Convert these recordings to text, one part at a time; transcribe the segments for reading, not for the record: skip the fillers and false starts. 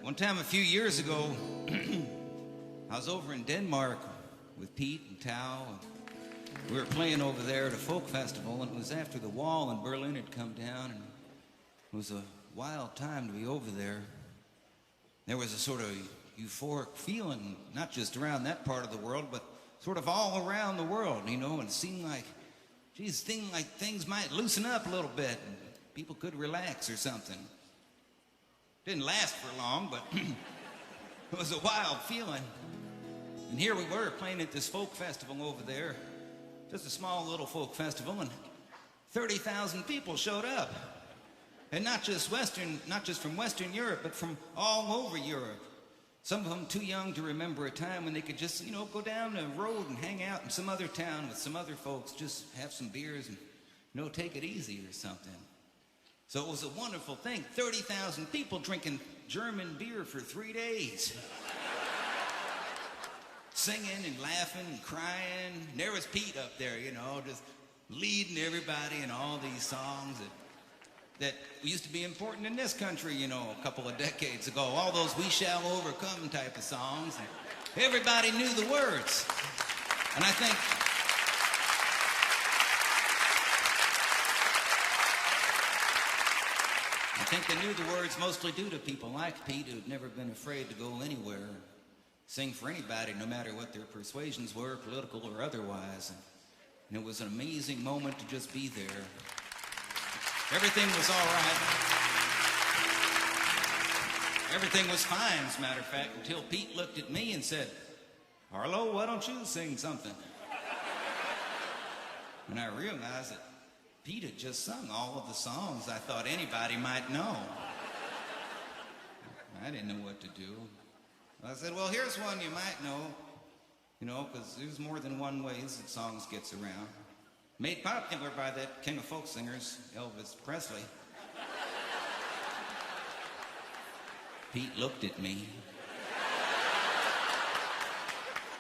One time a few years ago, I was over in Denmark with Pete and Tao. And we were playing over there at a folk festival, and it was after the wall in Berlin had come down, and it was a wild time to be over there. There was a sort of euphoric feeling, not just around that part of the world, but sort of all around the world, you know, and it seemed like, geez, things might loosen up a little bit, and people could relax or something. Didn't last for long, but it was a wild feeling. And here we were playing at this folk festival over there, just a small little folk festival, and 30,000 people showed up. And not just from Western Europe, but from all over Europe. Some of them too young to remember a time when they could just, go down the road and hang out in some other town with some other folks, just have some beers and, take it easy or something. So it was a wonderful thing. 30,000 people drinking German beer for 3 days. Singing and laughing and crying. And there was Pete up there, just leading everybody in all these songs that used to be important in this country, a couple of decades ago. All those We Shall Overcome type of songs. And everybody knew the words. And I think they knew the words mostly due to people like Pete who'd never been afraid to go anywhere, sing for anybody, no matter what their persuasions were, political or otherwise. And it was an amazing moment to just be there. Everything was all right. Everything was fine, as a matter of fact, until Pete looked at me and said, "Arlo, why don't you sing something?" And I realized that Pete had just sung all of the songs I thought anybody might know. I didn't know what to do. I said, "Well, here's one you might know, because there's more than one ways that songs gets around. Made popular by that king of folk singers, Elvis Presley." Pete looked at me.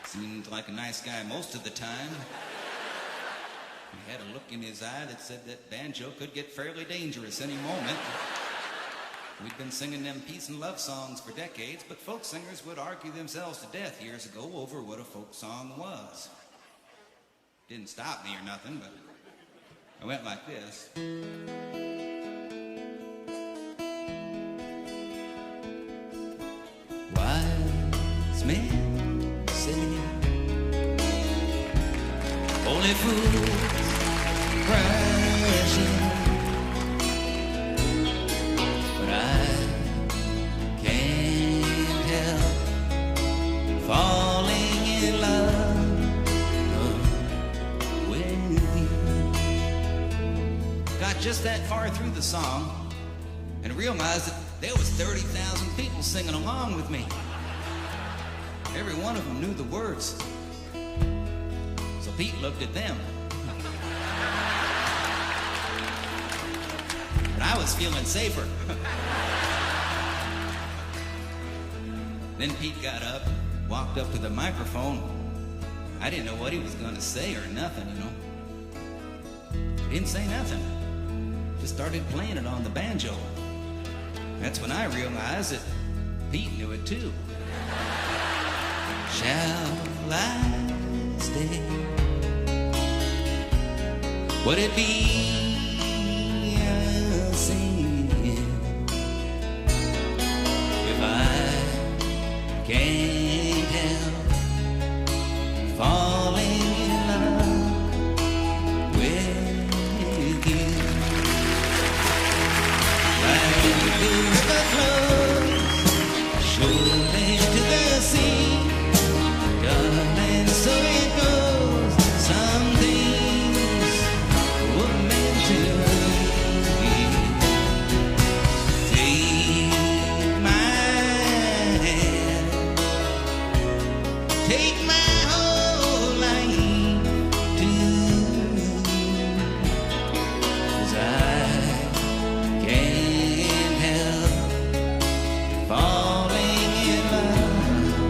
Seemed like a nice guy most of the time. He had a look in his eye that said that banjo could get fairly dangerous any moment. We'd been singing them peace and love songs for decades, but folk singers would argue themselves to death years ago over what a folk song was. Didn't stop me or nothing, but I went like this. Wise men say only fools crashing, but I can't help falling in love with you. Got just that far through the song and realized that there was 30,000 people singing along with me. Every one of them knew the words. So Pete looked at them. And I was feeling safer. Then Pete got up, walked up to the microphone. I didn't know what he was going to say or nothing, He didn't say nothing. Just started playing it on the banjo. That's when I realized that Pete knew it too. Shall I stay? Would it be a sin if I can't help falling in love with you? Like the river flows surely to the sea, darling, so it goes. Some things were meant to be. Take my hand, take my whole life too, 'cause I can't help falling in love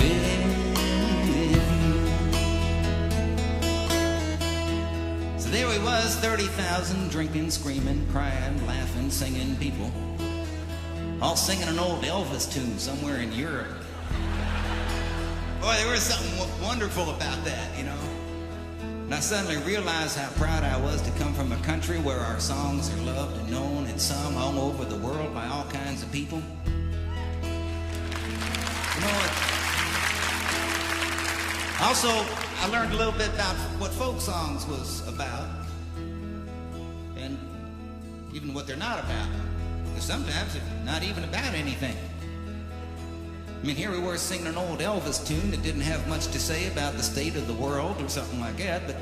with you. So there we was, 30,000 drinking, screaming, crying, laughing, singing people, all singing an old Elvis tune somewhere in Europe. Boy, there was something wonderful about that, you know. And I suddenly realized how proud I was to come from a country where our songs are loved and known and sung all over the world by all kinds of people. You know what? Also, I learned a little bit about what folk songs was about, and even what they're not about. Because sometimes they're not even about anything. I mean, here we were singing an old Elvis tune that didn't have much to say about the state of the world or something like that, but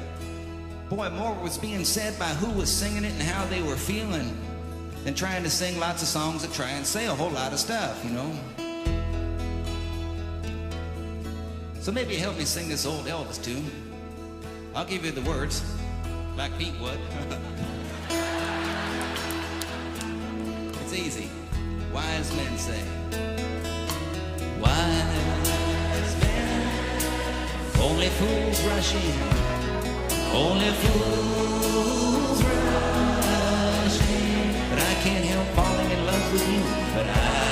boy, more was being said by who was singing it and how they were feeling than trying to sing lots of songs that try and say a whole lot of stuff, you know. So maybe help me sing this old Elvis tune. I'll give you the words, like Pete would. It's easy. Wise men say. Wise men, only fools rush in, only fools rush in. But I can't help falling in love with you, but I